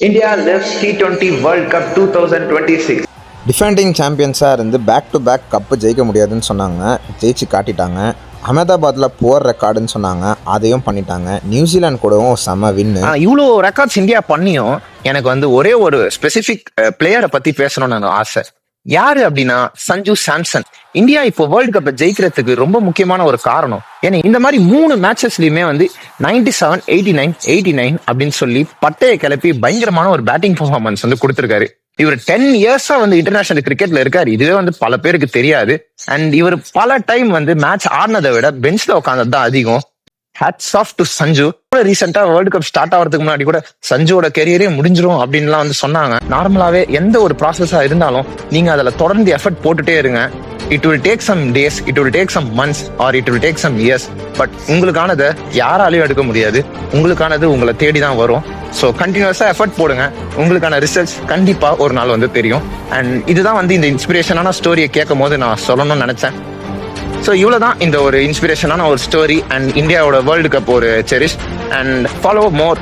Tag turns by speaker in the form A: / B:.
A: India lifts T20 World Cup 2026.
B: Defending சாம்பியன்ஸாக இருந்து back to back cup ஜெயிக்க முடியாதுன்னு சொன்னாங்க, ஜெயிச்சு காட்டிட்டாங்க. அகமதாபாத்தில் புவர் ரெக்கார்டுன்னு சொன்னாங்க, அதையும் பண்ணிட்டாங்க. நியூசிலாந்து கூடவும் செம வின்னு.
C: இவ்வளோ ரெக்கார்ட்ஸ் இந்தியா பண்ணியும் எனக்கு வந்து ஒரே ஒரு ஸ்பெசிஃபிக் பிளேயரை பத்தி பேசணும்னு ஆசை. யாரு அப்படின்னா சஞ்சு சாம்சன். இந்தியா இப்போ வேர்ல்டு கப்பை ஜெயிக்கிறதுக்கு ரொம்ப முக்கியமான ஒரு காரணம். ஏன்னா இந்த மாதிரி 3 மேட்சஸ்லயுமே வந்து 97, 89, 89 அப்படின்னு சொல்லி பட்டையை கிளப்பி பயங்கரமான ஒரு பேட்டிங் பெர்ஃபார்மன்ஸ் வந்து கொடுத்திருக்காரு. இவர் 10 இயர்ஸா வந்து இன்டர்நேஷனல் கிரிக்கெட்ல இருக்காரு. இதுவே வந்து பல பேருக்கு தெரியாது. அண்ட் இவர் பல டைம் வந்து மேட்ச் ஆடினதை விட பெஞ்ச்ல உட்கார்ந்தது தான் அதிகம். Hats off to Sanju. ரீசெண்டா வேர்ல்டு கப் ஸ்டார்ட் ஆகிறதுக்கு முன்னாடி கூட சஞ்சுவோட கெரியரே முடிஞ்சிரும் அப்படின்லாம் வந்து சொன்னாங்க. நார்மலாவே எந்த ஒரு ப்ராசஸா இருந்தாலும் நீங்க அதுல தொடர்ந்து எஃபர்ட் போட்டுட்டே இருங்க. It will take some days, it will take some months or it will take some years. But உங்களுக்கானதை யாராலையும் எடுக்க முடியாது. உங்களுக்கானது உங்களை தேடி தான் வரும். ஸோ கண்டினியூஸா எஃபர்ட் போடுங்க. உங்களுக்கான ரிசல்ட்ஸ் கண்டிப்பா ஒரு நாள் வந்து தெரியும். அண்ட் இதுதான் வந்து இந்த இன்ஸ்பிரேஷனான ஸ்டோரியை கேட்கும் போது நான் சொல்லணும்னு நினைச்சேன். ஸோ இவ்வளோதான் இந்த ஒரு இன்ஸ்பிரேஷனான ஒரு ஸ்டோரி அண்ட் இந்தியாவோட வேர்ல்டு கப் ஒரு செரிஷ். And follow more